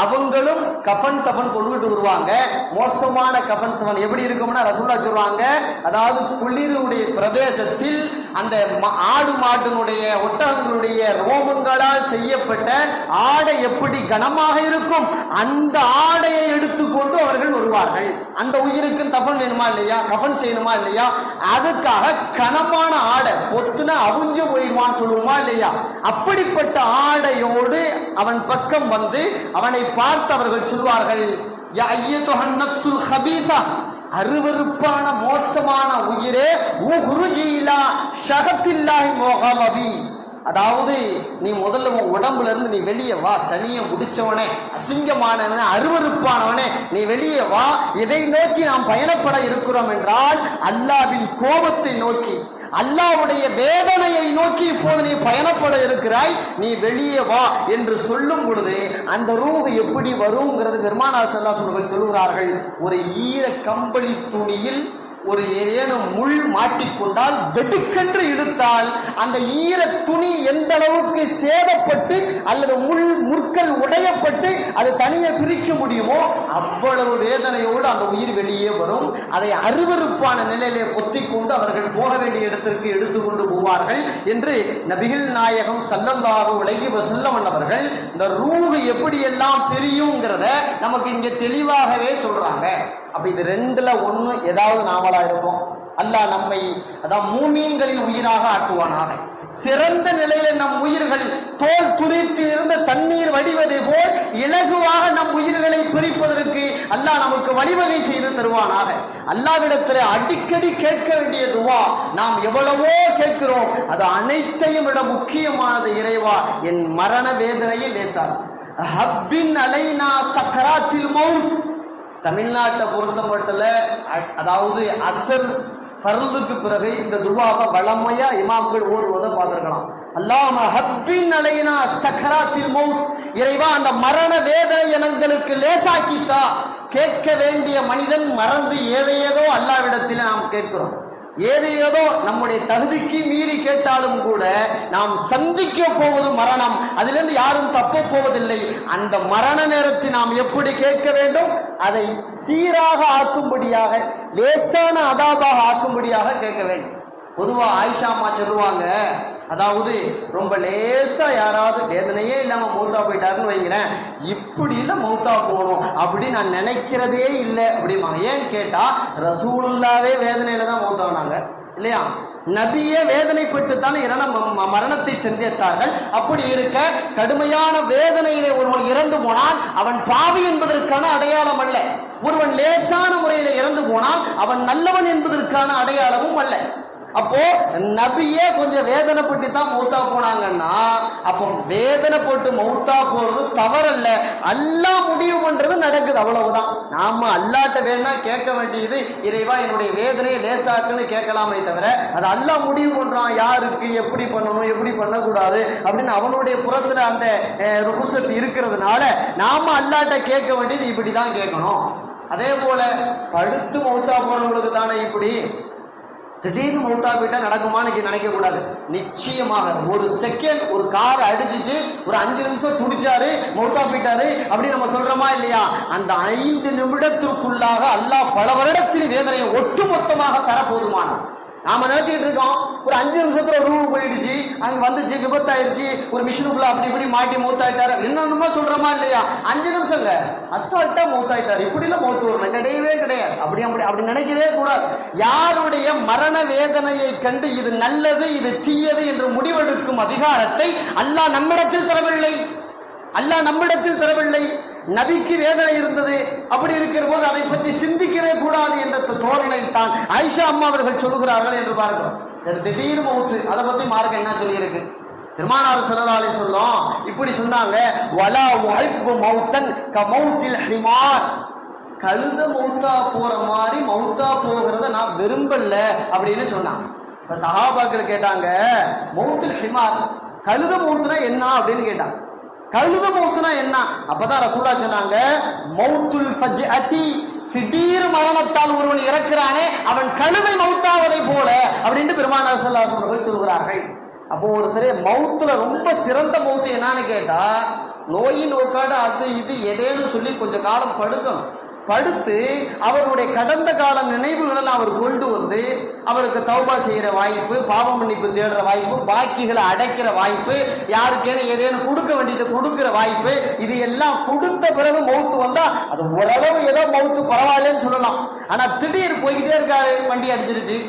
அவங்களும் கஃன் தஃன் கொண்டுகிட்டு வருவாங்க. மோசமான கஃன் தஃன் எப்படி இருக்கும்னா ரசூலுல்லாஹ் சொல்றாங்க, அதாவது குளிருடைய பிரதேசத்தில் அந்த ஆடு மாட்டினுடைய ஒட்டகங்களுடைய ரோமங்களால் செய்யப்பட்ட ஆடை எப்படி கனமாக இருக்கும், அந்த ஆடையை எடுத்துக்கொண்டு அவர்கள் வருவார்கள். அந்த உயிருக்கு தஃன் வேணுமா இல்லையா, கஃன் செய்யணுமா இல்லையா, அதுக்காக கனமான ஆடை பொத்துனா அவுஞ்சு போயிடுவான்னு சொல்லுவோமா இல்லையா, அப்படிப்பட்ட ஆடையோடு அவன் பக்கம் வந்து அவனை பார்த்து அவர்கள் சொல்வார்கள், யா அய்யதுஹன் நஃப்ஸுல் கபீஸா, அருவருப்பான மோசமான உயிரே, உஹ்ருஜி இலா ஷகத்தில்லாஹி முகலபி, அதாவது நீ முதல்ல உன் உடம்புல இருந்து நீ வெளியே வா, சனியை முடிச்சவனே, அசிங்கமானவனே, அருவருப்பானவனே, நீ வெளியே வா. இதை நோக்கி நாம் பயணப்பட இருக்கிறோம் என்றால் அல்லாஹ்வின் கோபத்தை நோக்கி, அல்லாஹ்வுடைய வேதனையை நோக்கி இப்போது நீ பயணப்பட இருக்கிறாய், நீ வெளியே வா என்று சொல்லும் பொழுது அந்த ரூஹ் எப்படி வருங்கிறது பெருமானார் ஸல்லல்லாஹு அலைஹி வஸல்லம் சொல்கிறார்கள். ஒரு ஈர கம்பளி துணியில் ஒரு ஏதேனும் முள் மாட்டிக்கொண்டால் வெடுக்கென்று இழுத்தால் அந்த ஈர துணி எந்த அளவுக்கு சேதப்பட்டு அல்லது முற்கள் உடையப்பட்டு அது தனியே பிரிக்க முடியுமோ அவ்வளவு வேதனையோடு அந்த உயிர் வெளியே வரும். அதை அருவருப்பான நிலையிலே பொத்திக் கொண்டு அவர்கள் போக வேண்டிய இடத்திற்கு எடுத்துக்கொண்டு போவார்கள் என்று நபிகள் நாயகம் ஸல்லல்லாஹு அலைஹி வஸல்லம் அவர்கள் இந்த ரூஹ் எப்படியெல்லாம் பிரியுங்கிறத நமக்கு இங்கே தெளிவாகவே சொல்றாங்க. அப்ப இது ரெண்டுல ஒண்ணு ஏதாவது நாமளா இருக்கும். அல்லாஹ் நம்மை அதான் மூமீன்களின் உயிராக ஆக்குவானாக. சிறந்த நிலையில நம் உயிர்கள் தோல் துரித்து இருந்த தண்ணீர் வடிவதை போல் இலகுவாக நம் உயிர்களை பிரிப்பதற்கு அல்லாஹ் நமக்கு வழிவகை செய்து தருவானாக. அல்லாஹ்விடத்தில் அடிக்கடி கேட்க வேண்டிய துவா, நாம் எவ்வளவோ கேட்கிறோம், அது அனைத்தையும் விட முக்கியமானது, இறைவா என் மரண வேதனையை லேசார். ஹப்பின் அலைனா சக்கராத்தில் மௌத். தமிழ்நாட்டை பொறுத்தமட்டில் அதாவது அசர் ஃபர்லுக்கு பிறகு இந்த துவாவை வளமையா இமாம்கள் ஓடுவதை பார்த்திருக்கலாம். அல்லாஹ் ஹப்பின் அலைனா சக்கராத்தில் மௌத், இறைவா அந்த மரண வேதனை எங்களுக்கு லேசாக்கித்தா. கேட்க வேண்டிய மனிதன் மறந்து ஏதேதோ அல்லாஹ்விடத்தில் நாம் கேட்கிறோம். ஏதேதோ நம்முடைய தகுதிக்கு மீறி கேட்டாலும் கூட நாம் சந்திக்க போவது மரணம், அதிலிருந்து யாரும் தப்ப போவதில்லை. அந்த மரண நேரத்தை நாம் எப்படி கேட்க வேண்டும், அதை சீராக ஆக்கும்படியாக, லேசான அதாபாக ஆக்கும்படியாக கேட்க வேண்டும். பொதுவா ஆயிஷா அம்மா சொல்லுவாங்க, அதாவது ரொம்ப லேசா யாராவது வேதனையே இல்லாம மௌத்தா போயிட்டாருன்னு வைங்களேன், இப்படி இல்லை மௌத்தா போகணும் அப்படின்னு நான் நினைக்கிறதே இல்லை அப்படிம்பாங்க. ஏன்னு கேட்டா ரசூலுல்லாவே வேதனையில தான் மௌத்தானாங்க இல்லையா? நபியே வேதனைப்பட்டு தான் மரணத்தை சந்தித்தார்கள். அப்படி இருக்க கடுமையான வேதனையிலே ஒருவன் இறந்து போனால் அவன் பாவி என்பதற்கான அடையாளம் அல்ல. ஒருவன் லேசான முறையில இறந்து போனால் அவன் நல்லவன் என்பதற்கான அடையாளமும் அல்ல. அப்போ நபியே கொஞ்சம் வேதனைப்பட்டு தான் மௌத்தா போனாங்கன்னா, அப்போ வேதனைப்பட்டு மௌத்தா போறது தவறல்ல. அல்லாஹ் முடிவு பண்றது நடக்குது, அவ்வளவுதான். நாம அல்லாட்ட வேணா கேட்க வேண்டியது, இறைவா என்னுடைய வேதனையை லேசாக்குன்னு கேட்கலாமே தவிர அது அல்லாஹ் முடிவு பண்றான் யாருக்கு எப்படி பண்ணணும் எப்படி பண்ணக்கூடாது அப்படின்னு அவனுடைய புறத்துல அந்த ருகுசத் இருக்கிறதுனால நாம அல்லாட்ட கேட்க வேண்டியது இப்படிதான் கேட்கணும். அதே போல படுத்து மௌத்தா போனவங்களுக்கு தானே இப்படி திடீர்னு மௌத்தா போயிட்டா நடக்குமான்னு நினைக்க கூடாது. நிச்சயமாக ஒரு செகண்ட் ஒரு கார் அடிச்சிச்சு, ஒரு 5 நிமிஷம் துடிச்சாரு மௌத்தா போயிட்டாரு அப்படின்னு நம்ம சொல்றோமா இல்லையா? அந்த 5 நிமிடத்திற்குள்ளாக அல்லாஹ் பல வருடத்தின் வேதனையை ஒட்டுமொத்தமாக தர போதுமான. நாம நினைச்சுக்கிட்டு இருக்கோம் ஒரு 5 நிமிஷத்துல ஒரு ரூபு போயிடுச்சு, அங்க வந்துச்சு, விபத்தாயிருச்சு, ஒரு மிஷினுக்குள்ள அப்படி இப்படி மாட்டி மௌத்தாயிட்டாரு என்னென்னமோ சொல்றோமா இல்லையா? 5 நிமிஷங்க அசால்ட்டா மௌத்தாயிட்டாரு. இப்படி எல்லாம் மௌத்து வரணும் கிடையவே கிடையாது. அப்படி நினைக்கவே கூடாது. யாருடைய மரண வேதனையை கண்டு இது நல்லது இது தீயது என்று முடிவெடுக்கும் அதிகாரத்தை அல்லாஹ் நம்மிடத்தில் தரவில்லை. அல்லாஹ் நம்மிடத்தில் தரவில்லை. நபிக்கு வேதனை இருந்தது, அப்படி இருக்கிற போது அதை பற்றி சிந்திக்கவே கூடாது என்ற தோரணை தான் ஆயிஷா அம்மா அவர்கள் சொல்லுகிறார்கள் என்று பார்க்கிறோம். திடீர் மௌத்து, அதை பத்தி மார்க்க என்ன சொல்லி இருக்கு? பெருமானார் ஸல்லல்லாஹு அலைஹி வஸல்லம் இப்படி சொன்னாங்க, வலா உஹிப்பு மௌத்தன் கமௌத்தில் ஹிமார். கழுத மௌத்தா போற மாதிரி மௌத்தா போகிறத நான் விரும்பல அப்படின்னு சொன்னாங்க. இப்ப சஹாபாக்கள் கேட்டாங்க, மௌத்துல் ஹிமார் கழுத மௌத்துனா என்ன அப்படின்னு கேட்டாங்க. கழுத மௌத்துனா என்ன? அப்பதான் ரசூலா சொன்னாங்க, மௌத்துல் ஃபஜ்அதி, திடீர் மரணத்தால் ஒருவன் இறக்கிறானே அவன் கழுதை மௌத்தாவதை போல அப்படின்னு பெருமானார் ஸல்லல்லாஹு அலைஹி வஸல்லம் சொல்கிறார்கள். அப்போ ஒருத்தர் மௌத்துல ரொம்ப சிறந்த மௌத்து என்னன்னு கேட்டா, நோயின் நோக்காடு அது இது எதேன்னு சொல்லி கொஞ்ச காலம் படுக்கணும். படுத்து அவருடைய கடந்த கால நினைவுகளெல்லாம் அவர் கொண்டு வந்து அவருக்கு தௌபா செய்யற வாய்ப்பு, பாவ மன்னிப்பு தேடுற வாய்ப்பு, பாக்கிகளை அடைக்கிற வாய்ப்பு, யாருக்கேன்னு ஏதேனும் கொடுக்க வேண்டியது கொடுக்கிற வாய்ப்பு, இது எல்லாம் கொடுத்த பிறகு மௌத்து வந்தா அது ஓரளவு ஏதோ மௌத்து பரவாயில்லன்னு சொல்லலாம். ஆனா திடீர் போய்கிட்டே இருக்காரு, வண்டி அடிச்சிருச்சு,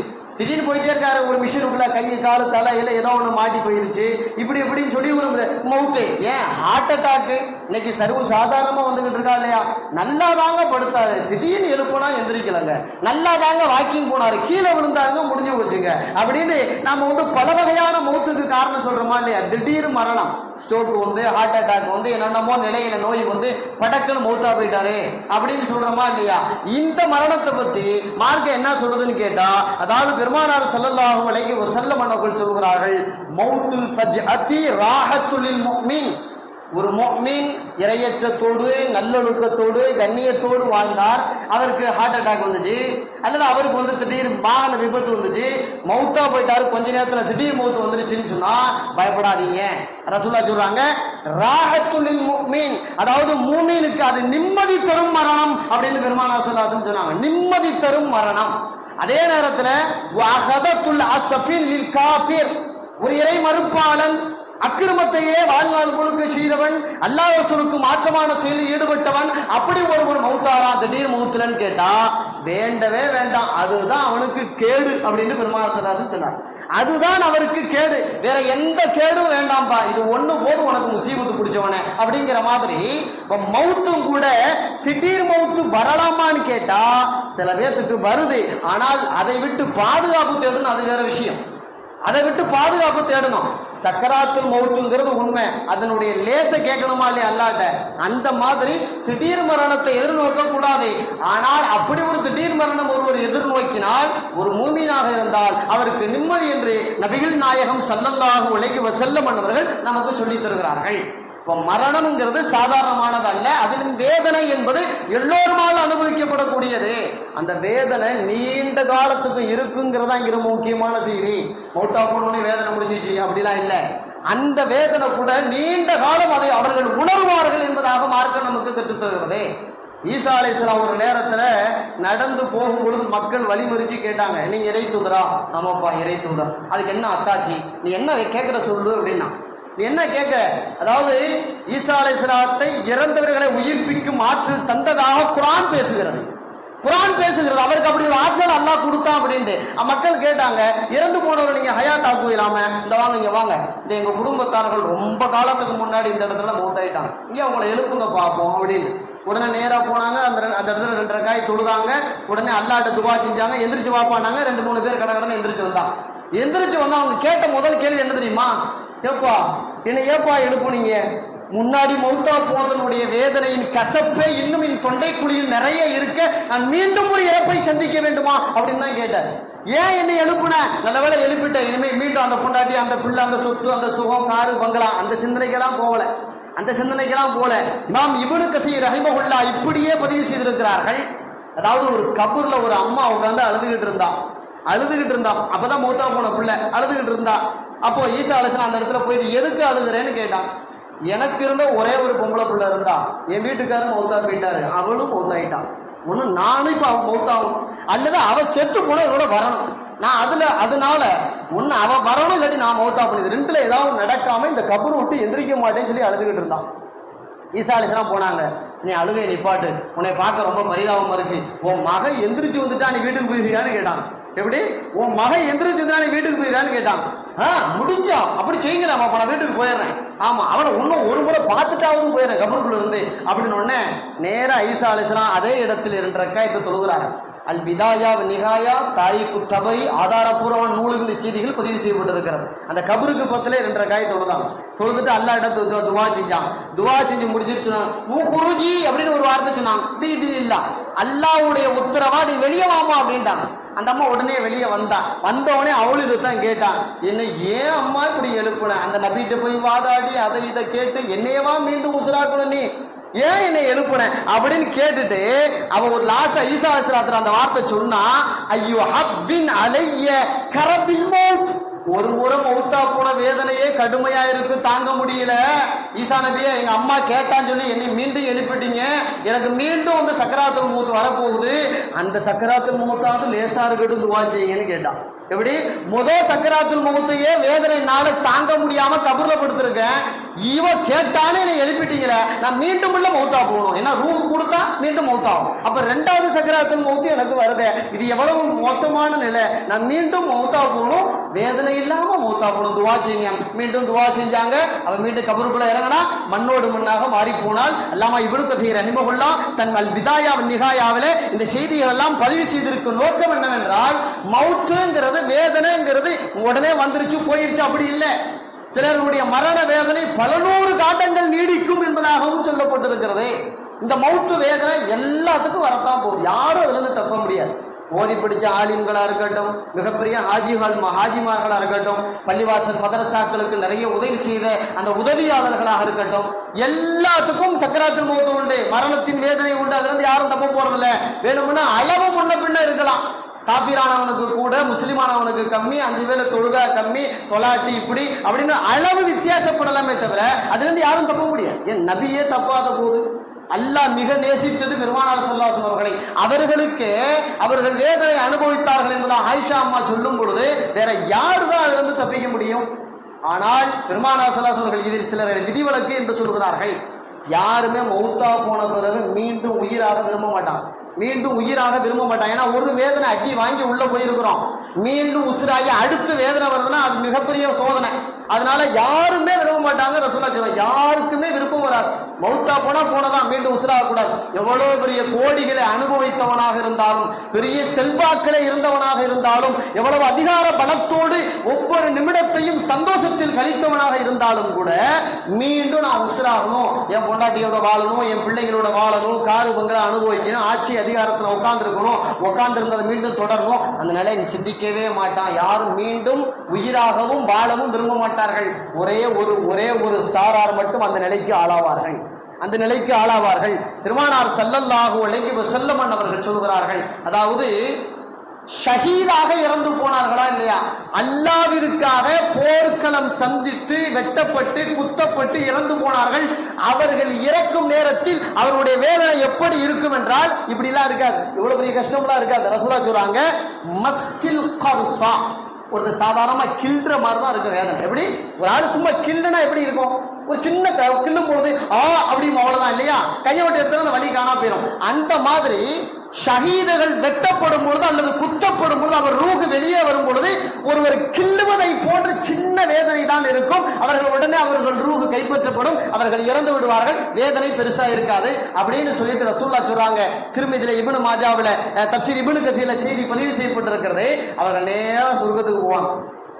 திடீர்னு போயிட்டே இருக்காரு, ஒரு மிஷினுக்குள்ள கை காலு தலையில ஏதோ ஒண்ணு மாட்டி போயிருச்சு, இப்படி இப்படின்னு சொல்லி ஒரு மௌத்து. ஏன் ஹார்ட் அட்டாக்கு இன்னைக்கு சர்வ சாதாரணமா வந்துகிட்டு இருக்கா இல்லையா? நல்லா தாங்க படுத்தாரு, திடீர்னு எழுப்புனா எந்திரிக்கலங்க, நல்லா தாங்க வாக்கிங் போனாரு, கீழே விழுந்தாருங்க, முடிஞ்சு போச்சுங்க அப்படின்னு நாம பல வகையான மௌத்துக்கு காரணம் சொல்றோமா இல்லையா? திடீர் மரணம், ஸ்ட்ரோக் வந்து ஹார்ட் அட்டாக் வந்து என்னென்னமோ நிலையில நோய் வந்து படக்குன்னு மௌத்தா போயிட்டாரு அப்படின்னு சொல்றோமா இல்லையா? இந்த மரணத்தை பத்தி மார்க்க என்ன சொல்றதுன்னு கேட்டா, அதாவது பெருமானார் ஸல்லல்லாஹு அலைஹி வஸல்லம் அவர்கள் சொல்கிறார்கள், மௌத்துல் ஃபஜ்அதி ராஹத்துல் லில் முஃமின். ஒரு முஃமின் இறையச்சத்தோடு நல்லொழுக்கத்தோடு கண்ணியத்தோடு வாழ்ந்தார், அவருக்கு ஹார்ட் அட்டாக் வந்துச்சு, அல்லது அவருக்கு திடீர் வாகன விபத்து வந்துச்சு, மௌத்தா போயிட்டாரு, கொஞ்ச நேரத்துல திடீர் மௌத்து வந்துருச்சுன்னு சொன்னா பயப்படாதீங்க. ரசூலுல்லாஹ் சொல்றாங்க, ராஹத்துல் லில் முஃமின், அதாவது மூமினுக்கு அது நிம்மதி தரும் மரணம் அப்படின்னு பெருமானார் ஸல்லல்லாஹு அலைஹி வஸல்லம் சொன்னாங்க. நிம்மதி தரும் மரணம். அதே நேரத்தில் வஹதத்துல் அஸ்ஃபின் லில் காஃபிர், ஒரு இறை மறுப்பாளன், அக்கிரமத்தையே வாழ்நாள் முழுக்க செய்தவன், அல்லாஹ் ரசூலுக்கு மாற்றமான செயலில் ஈடுபட்டவன், அப்படி ஒருவன் மௌத்தாரா திடீர் மௌத்துலன்னு கேட்டா வேண்டவே வேண்டாம், அதுதான் அவனுக்கு கேடு அப்படின்னு பெருமானார் ஸல்லல்லாஹு அலைஹி வஸல்லம் சொன்னார். அதுதான் அவருக்கு கேடு, வேற எந்த கேடும் வேண்டாம்பா, இது ஒண்ணு போது உனக்கு முசீபத்து பிடிச்சவனே அப்படிங்கிற மாதிரி. மௌத்தும் கூட திடீர் மௌத்து வரலாமான்னு கேட்டா சில பேர்த்துக்கு வருது, ஆனால் அதை விட்டு பாதுகாப்பு தேடணும், அது வேற விஷயம். அதை விட்டு பாதுகாப்பு தேடணும். சக்கராத்துல் மௌத்துங்கிறது உண்மை, அதனுடைய லேச கேட்கணுமா இல்லையா அல்லாட்ட? அந்த மாதிரி திடீர் மரணத்தை எதிர்நோக்க கூடாது. ஆனால் அப்படி ஒரு திடீர் மரணம் ஒருவர் எதிர்நோக்கினால், ஒரு மூமினாக இருந்தால் அவருக்கு நிம்மதி என்று நபிகள் நாயகம் ஸல்லல்லாஹு அலைஹி வஸல்லம் அவர்கள் நமக்கு சொல்லித் தருகிறார்கள். இப்போ மரணம்ங்கிறது சாதாரணமானது அல்ல, அதிலும் வேதனை என்பது எல்லோருமால் அனுபவிக்கப்படக்கூடியது. அந்த வேதனை நீண்ட காலத்துக்கு இருக்குங்கிறதா இங்க ரொம்ப முக்கியமான செய்தி. மௌத்தா போனோடனே வேதனை முடிஞ்சிச்சு அப்படிலாம் இல்லை. அந்த வேதனை கூட நீண்ட காலம் அதை அவர்கள் உணர்வார்கள் என்பதாக மார்க்கம் நமக்கு கற்றுத்தருகிறது. ஈசா அலைஹிஸ்ஸலாம் ஒரு நேரத்துல நடந்து போகும் பொழுது மக்கள் வழிமறிச்சு கேட்டாங்க, நீங்க இறை தூதரா? ஆமாப்பா இறை தூதர். அதுக்கு என்ன அத்தாச்சி, நீ என்ன கேட்கிற சொல்லு அப்படின்னா, நீ என்ன கேட்க? அதாவது ஈசா அலைஹிஸ்ஸலாத்தை இறந்தவர்களை உயிர்ப்பிக்கும் ஆற்றல் தந்ததாக குர்ஆன் பேசுகிறது. குர்ஆன் பேசுகிறது. அவருக்கு அப்படி ஒரு ஆற்றல் அல்லாஹ் கொடுத்தான் அப்படின்ட்டு மக்கள் கேட்டாங்க, இறந்து போனவர் நீங்க ஹயாத் ஆக்குவீலாம? இந்த வாங்க இங்க வாங்க, இந்த எங்க குடும்பத்தார்கள் ரொம்ப காலத்துக்கு முன்னாடி இந்த இடத்துல மௌத்தாயிட்டாங்க, இங்க அவங்களை எழுப்புங்க பார்ப்போம் அப்படின்னு. உடனே நேரா போனாங்க, அந்த இடத்துல 2 ரக்காய் தொழுதாங்க. உடனே அல்லாஹ்ட்ட துவா செஞ்சாங்க. எந்திரிச்சு வாப்பானாங்க. 2-3 பேர் கடகடன்னு எந்திரிச்சு வந்தாங்க. எந்திரிச்சு வந்தா அவங்க கேட்ட முதல் கேள்வி என்ன தெரியுமா? ஏப்பா என்ன ஏப்பா எழுப்புனீங்க? முன்னாடி மௌத்தா போனதனுடைய வேதனையின் கசப்பே இன்னும் என் தொண்டைக்குழியில் நிறைய இருக்க, நான் மீண்டும் ஒரு இறப்பை சந்திக்க வேண்டுமா அப்படின்னு தான் கேட்டார். ஏன் என்னை எழுப்புன? நல்லவேளை எழுப்பிட்டேன், இனிமேல் மீண்டும் அந்த பொண்டாட்டி, அந்த பிள்ளை, அந்த சொத்து, அந்த சுகம், காரு, பங்களா, அந்த சிந்தனைக்கெல்லாம் போல. இமாம் இப்னு கஸீர் ரஹிமஹுல்லாஹ் இப்படியே பதிவு செய்திருக்கிறார்கள். அதாவது ஒரு கபூர்ல ஒரு அம்மா உட்கார்ந்து அழுதுகிட்டு இருந்தா. அப்பதான் மௌத்தா போன பிள்ளை அழுதுகிட்டு இருந்தா. அப்போ ஈசா அலைஹிஸ்ஸலாம் அந்த இடத்துல போயிட்டு எதுக்கு அழுகுறேன்னு கேட்டான். எனக்கு இருந்த ஒரே ஒரு பொம்பளை பிள்ளை இருந்தா, என் வீட்டுக்காரர் மௌத்தா போயிட்டாரு, அவளும் மௌத்தாயிட்டான். ஒண்ணு நானும் இப்ப அவன் மௌத்தாகும், அல்லது அவ செத்து போன இதோட வரணும். நான் அதனால ஒன்னு அவ வரணும், இல்லாட்டி நான் மௌத்தா பண்ணிது. 2ல ஏதாவது நடக்காம இந்த கபூர் விட்டு எந்திரிக்க மாட்டேன்னு சொல்லி அழுதுகிட்டு இருந்தான். ஈசா அலைஹிஸ்ஸலாம் போனாங்க. நீ அழுகை நிப்பாட்டு, உன்னை பார்க்க ரொம்ப பரிதாபமா இருக்கு, உன் மகன் எந்திரிச்சு வந்துட்டா நீ வீட்டுக்கு போயிருக்கியான்னு கேட்டான். எப்படி? உன் மகன் எந்திரிச்சு வந்துட்டா நீ வீட்டுக்கு போயிருக்கான்னு கேட்டான். முடிஞ்சா அப்படி செய்யுங்களாமா, அப்ப நான் வீட்டுக்கு போயிடுறேன். ஆமா, அவனை இன்னும் ஒரு முறை பார்த்துட்டாவது போயிடுறேன் கபருக்குள்ள இருந்து அப்படின்னு உடனே நேரா ஈசா அலைஹிஸ்ஸலாம் அதே இடத்தில் 2 ரக்காயத்தை தொழுகிறாங்க. அல் பிதாயா நிகாயா தாரிக்கு தபரி ஆதாரபூர்வமான நூல்களின் செய்திகள் பதிவு செய்யப்பட்டிருக்கிறது. அந்த கபருக்கு பக்கத்துல 2 ரக்காயத்தை தொழுதுட்டு அல்லாஹ் இடத்துல துவா செஞ்சு முடிச்சிருச்சு. முஹுருஜி அப்படின்னு ஒரு வார்த்தை சொன்னாங்க. பீதில்லா, அல்லாஹ்வுடைய உத்தரவா நீ வெளியே வாமா அப்படின்ட்டாங்க. அந்த அம்மா உடனே வெளியே வந்தவனே அவளு இதைத்தான் கேட்டான், என்ன ஏன் அம்மா இப்படி எழுப்புன? அந்த நபிகிட்ட போய் வாதாடி அதை இதை கேட்டு என்னையவா மீண்டும் உசுராக்கணும், நீ ஏன் என்னை எழுப்புன அப்படின்னு கேட்டுட்டு அவ ஒரு லாஸ்டா ஈசா அலைஹிஸ்ஸலாம் அந்த வார்த்தை சொன்னா, ஐயோ ஹப்பின் அலைய கரபில் மௌத், ஒரு முறை மௌத்தா போன வேதனையே கடுமையா இருக்கு, தாங்க முடியல. ஈசா நபியே, எங்க அம்மா கேட்டான்னு சொல்லி என்னை மீண்டும் எழுப்பிட்டீங்க, எனக்கு மீண்டும் அந்த சக்கராத்துல் மௌத் வரப்போகுது, அந்த சக்கராத்துல் மௌத்தாவது லேசா இருக்கட்டும் துவா செய்யுங்கன்னு கேட்டான். எப்படி? முதல் சக்கராத்துல் மௌத்தையே வேதனைனால தாங்க முடியாம கபூர்ல படுத்திருக்கேன், இவ கேட்டானே என்னை எழுப்பிட்டீங்களே, நான் மீண்டும் உள்ள மௌத்தா போகணும், ஏன்னா ரூஹ் கொடுத்தா மீண்டும் மௌத்தாகும், அப்ப 2வது சக்கராத்துல் மௌத்து எனக்கு வருது, இது எவ்வளவு மோசமான நிலை, நான் மீண்டும் மௌத்தா போகணும், வேதனை இல்லாம மௌத்தா போகணும், துவா செய்யுங்க. மீண்டும் துவா செஞ்சாங்க. அவ மீண்டும் கபருக்குள்ள இறங்கினா மண்ணோடு மண்ணாக மாறி போனால். அல்லாமா இப்னு கஸீர் ரஹிமஹுல்லாஹ் தன் அல் பிதாயா நிகாயாவிலே இந்த செய்திகள் எல்லாம் பதிவு செய்திருக்கும் நோக்கம் என்னவென்றால், மௌத்துங்கிறது வேதனைங்கிறது உடனே வந்துருச்சு போயிருச்சு அப்படி இல்லை. சிலருடைய மரண வேதனை பல 100 காலங்கள் நீடிக்கும் என்பதாகவும் சொல்லப்பட்டிருக்கிறது. இந்த மௌத்து வேதனை எல்லாத்துக்கும் வரத்தான் போகுது, யாரும் அதுல இருந்து தப்ப முடியாது. ஓதி பிடிச்ச ஆலிம்களா இருக்கட்டும், மிகப்பெரிய ஹாஜிமார்களா இருக்கட்டும், பள்ளிவாசல் மதரசாக்களுக்கு நிறைய உதவி செய்த அந்த உதவியாளர்களாக இருக்கட்டும், எல்லாத்துக்கும் சக்கராத்துல் மௌத் உண்டு, மரணத்தின் வேதனை உண்டு. அதுல இருந்து யாரும் தப்ப போறதில்ல. வேணும்னா அளவு முன்ன பின்ன இருக்கலாம், காபிரானவனுக்கு கூட முஸ்லிமானவனுக்கு கம்மி, 5 வேளை தொழுகா கம்மி, தொலாட்டி இப்படி அப்படின்னு அளவு வித்தியாசப்படலாமே தவிர அதுல இருந்து யாரும் தப்ப முடியாது. என் நபியே தப்பாத போது அல்லாஹ் மிக நேசித்தது பெருமானார் ஸல்லல்லாஹு அலைஹி அவர்களை. அவர்கள் வேதனை அனுபவித்தார்கள் என்பதை ஆயிஷா அம்மா சொல்லும் பொழுது வேற யாருதான் அதுல இருந்து தப்பிக்க முடியும்? ஆனால் பெருமானார் ஸல்லல்லாஹு அலைஹி அவர்கள் இதில் சிலர் விதிவிலக்கு என்று சொல்கிறார்கள். யாருமே மௌத்தா போன பிறகு மீண்டும் உயிராக விரும்ப மாட்டான். ஏன்னா ஒரு வேதனை அடி வாங்கி உள்ள போயிருக்கிறோம், மீண்டும் உசுராகி அடுத்து வேதனை வருதுன்னா அது மிகப்பெரிய சோதனை. அதனால யாருமே விரும்ப மாட்டாங்க. ரசூலுல்லாஹ் சொல்றாங்க, யாருக்குமே விருப்பம் வராது. மௌத்தா போனதான், மீண்டும் உசுராக கூடாது. எவ்வளவு பெரிய கோடிகளை அனுபவித்தவனாக இருந்தாலும், பெரிய செல்வாக்களை இருந்தவனாக இருந்தாலும், எவ்வளவு அதிகார பலத்தோடு ஒவ்வொரு நிமிடத்தையும் சந்தோஷத்தில் கழித்தவனாக இருந்தாலும் கூட மீண்டும் நான் உசுராகணும், என் பொண்டாட்டியோட வாழணும், என் பிள்ளைகளோட வாழணும், காரு பங்களா அனுபவிக்கணும், ஆட்சி அதிகாரத்தில் உட்கார்ந்திருந்ததை மீண்டும் தொடரணும், அந்த நிலையை சிந்திக்கவே மாட்டான். யாரும் மீண்டும் உயிராகவும் வாழவும் விரும்ப மாட்டார்கள். ஒரே ஒரு சாரார் மட்டும் அந்த நிலைக்கு ஆளாவார்கள். பெருமானார் ஸல்லல்லாஹு அலைஹி வஸல்லம் அவர்கள் சொல்கிறார்கள், அதாவது ஷஹீதாக இறந்து போனார்களா இல்லையா, அல்லாஹ்விற்காக போர்க்களம் சந்தித்து வெட்டப்பட்டு குத்தப்பட்டு இறந்து போனார்கள். அவர்கள் இறக்கும் நேரத்தில் உலகத்தில் அவருடைய வேதனை எப்படி இருக்கும் என்றால் இப்படிலாம் இருக்காது, இவ்வளவு பெரிய கஷ்டம்லாம் இருக்காது. ரசூலுல்லாஹ் சொல்றாங்க மஸ்ஸில் கர்ஸா, ஒரு சாதாரணமா கில்ற மாதிரி தான் இருக்கும் வேதனை. எப்படி ஒரு ஆள் சும்மா கில்லுனா எப்படி இருக்கும், ஒரு சின்ன கில்லும் பொழுது அப்படின்னு அவ்வளவுதான் இல்லையா, கையை விட்டு எடுத்தாலும் அந்த வலி காணா போயிடும். அந்த மாதிரி ஷஹீதுகள் வெட்டப்படும் பொழுது அல்லது குத்தப்படும் பொழுது அவர் ரூஹு வெளியே வரும் பொழுது ஒருவர் கில்லுவதை போன்ற சின்ன வேதனை தான் இருக்கும். அவர்கள் உடனே அவர்கள் ரூஹு கைப்பற்றப்படும், அவர்கள் இறந்து விடுவார்கள், வேதனை பெருசா இருக்காது அப்படின்னு சொல்லிட்டு ரசூலுல்லாஹ் சொல்றாங்க. திருமதியில இப்னு மாஜாவுல தஃப்சீர் இப்னு கதீர்ல செய்தி பதிவு செய்யப்பட்டிருக்கிறது. அவர்கள் நேரா சொர்க்கத்துக்கு போவாங்க.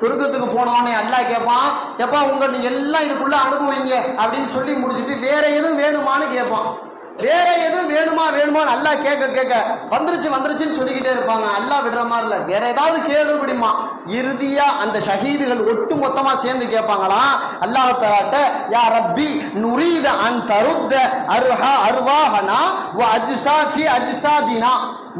சொர்க்கத்துக்கு போனவனே அல்லாஹ் கேட்பான், எப்பா உங்க நீங்க எல்லாம் இதுக்குள்ள அனுபவிங்க அப்படின்னு சொல்லி முடிச்சுட்டு வேற எதுவும் வேணுமான்னு கேட்பான். வேற எதுவும் வேணுமான்னு அல்லாஹ் கேட்க வந்துருச்சுன்னு சொல்லிக்கிட்டே இருப்பாங்க. அல்லாஹ் விடுற மாதிரி இல்ல, வேற ஏதாவது கேள்வி முடியுமா. இறுதியா அந்த ஷஹீதுகள் ஒட்டு மொத்தமா சேர்ந்து கேட்பாங்களாம் அல்லாஹ் தஆலாட்ட, யா ரப்பி நுரீத அன் தருத்த அர்வாஹனா வ அஜ்ஸாஃபி அஜ்ஸாதினா,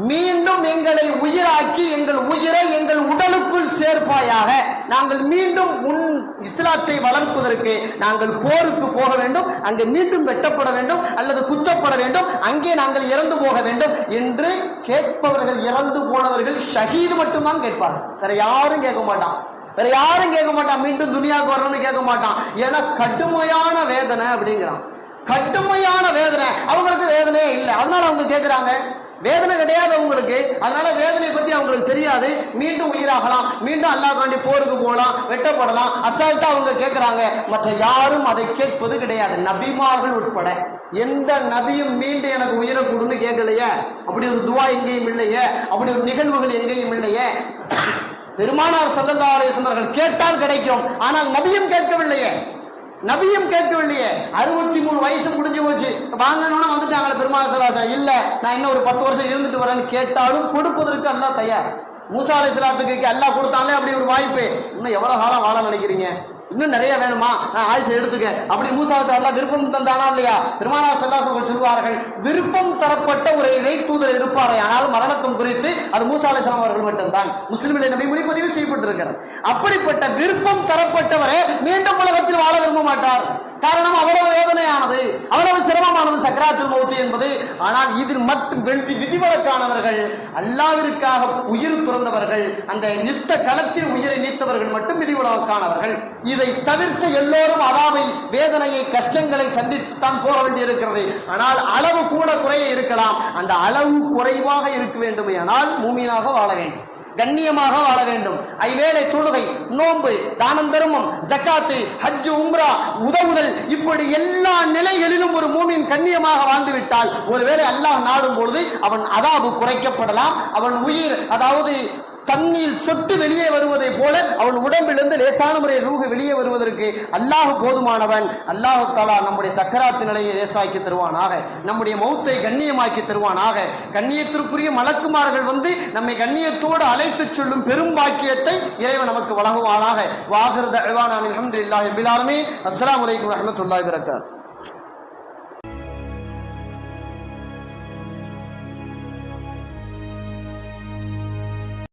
மீண்டும் எங்களை உயிராக்கி எங்கள் உயிரை எங்கள் உடலுக்குள் சேர்ப்பாயாக. நாங்கள் மீண்டும் உன் இஸ்லாத்தை வளர்ப்பதற்கு நாங்கள் போருக்கு போக வேண்டும், அங்கே மீண்டும் வெட்டப்பட வேண்டும் அல்லது குத்தப்பட வேண்டும், அங்கே நாங்கள் இறந்து போக வேண்டும் என்று கேட்பவர்கள், இறந்து போனவர்கள் ஷஹீது மட்டும்தான் கேட்பார்கள். வேற யாரும் கேட்க மாட்டான். மீண்டும் துனியாவுக்கு வரணும்னு கேட்க மாட்டான். ஏன்னா கடுமையான வேதனை அப்படிங்கிறான். கடுமையான வேதனை, அவங்களுக்கு வேதனையே இல்லை, அதனால அவங்க கேட்கிறாங்க. வேதனை கிடையாது அவங்களுக்கு, அதனால வேதனை பத்தி அவங்களுக்கு தெரியாது. மீண்டும் உயிராகலாம், மீண்டும் அல்லாஹ்காண்டி போருக்கு போகலாம், வெட்டப்படலாம், அசால்ட்டா அவங்க கேட்கிறாங்க. மற்ற யாரும் அதை கேட்பது கிடையாது, நபிமார்கள் உட்பட. எந்த நபியும் மீண்டும் எனக்கு உயிரை கொடுன்னு கேட்கலையே, அப்படி ஒரு துவா எங்கேயும் இல்லையே, அப்படி ஒரு நிகழ்வுகள் எங்கேயும் இல்லையே. பெருமானார் ஸல்லல்லாஹு அலைஹி வஸல்லம் அவர்கள் கேட்டால் கிடைக்கும், ஆனால் நபியும் கேட்கவில்லையே. 63 வயசு முடிஞ்சு போச்சு, வாங்கணும்னா வந்துட்டாங்களே பெருமாள் ஸல்லல்லாஹு இல்ல நான் இன்னும் ஒரு 10 வருஷம் இருந்துட்டு வரேன்னு கேட்டாலும் கொடுப்பதற்கு அல்லாஹ் தயார். மூசா அலைஹிஸ்ஸலாத்துக்கு அல்லாஹ் கொடுத்தாலே அப்படி ஒரு வாய்ப்பு. இன்னும் எவ்வளவு காலம் வாழ நினைக்கிறீங்க, இன்னும் நிறைய வேணுமா, நான் ஆயுசை எடுத்துக்க அப்படி மூசாவுக்கு அல்லாஹ் விருப்பம் தந்தானா இல்லையா. பெருமானார் ஸல்லல்லாஹு அலைஹி வஸல்லம் சொல்வார்கள், விருப்பம் தரப்பட்ட ஒரு இறை தூதர் இருப்பாரே, ஆனால் மரணத்தும் குறித்து அது மூசா அலைஹிஸ்ஸலாம் அவர்கள் மட்டும்தான். முஸ்லிமிலே நபி மொழி பதிவு செய்யப்பட்டிருக்கிறது. அப்படிப்பட்ட விருப்பம் தரப்பட்டவரே மீண்டும் உலகத்தில் வாழ விரும்ப மாட்டார். காரணம் அவ்வளவு வேதனையானது, அவ்வளவு சிரமமானது சக்ராத்துல் மௌத் என்பது. ஆனால் இதில் மட்டும் விதிவிலக்கானவர்கள், அல்லாஹ்விற்காக உயிர் துறந்தவர்கள், அந்த யுத்த களத்தில் உயிரை நீத்தவர்கள் மட்டும் விதிவிலக்கானவர்கள். இதை தவிர்த்து எல்லோரும் அதாவை, வேதனையை, கஷ்டங்களை சந்தித்துத்தான் போக வேண்டியிருக்கிறது. ஆனால் அளவு கூட குறைய இருக்கலாம், அந்த அளவு குறைவாக இருக்க வேண்டுமே ஆனால் மூமினாக வாழ வேண்டும், கண்ணியமாக வாழ வேண்டும். ஐவேளை தொழுகை, நோன்பு, தானம் தர்மம், ஜக்காத்து, ஹஜ், உம்ரா, உதவுதல், இப்படி எல்லா நிலைகளிலும் ஒரு மூமின் கண்ணியமாக வாழ்ந்துவிட்டால் ஒருவேளை அல்லாஹ் நாடும் பொழுது அவன் அதாபு குறைக்கப்படலாம். அவன் உயிர், அதாவது தண்ணீர் சொட்டு வெளியே வருவதை போல அவன் உடம்பிலிருந்து லேசான முறையில் ரூஹு வெளியே வருவதற்கு அல்லாஹ் போதுமானவன். அல்லாஹ் தஆலா நம்முடைய சக்கராத்து நிலையை லேசாக்கி தருவானாக, நம்முடைய மௌத்தை கண்ணியமாக்கி தருவானாக. கண்ணியத்திற்குரிய மலக்குமார்கள் வந்து நம்மை கண்ணியத்தோடு அழைத்து சொல்லும் பெரும் பாக்கியத்தை இறைவன் நமக்கு வழங்குவானாக. வாஹிரு தஅவானா அல்ஹம்துலில்லாஹி ரப்பில் ஆலமீன். அஸ்ஸலாமு அலைக்கும் வரஹ்மத்துல்லாஹி வபரகாத்துஹு.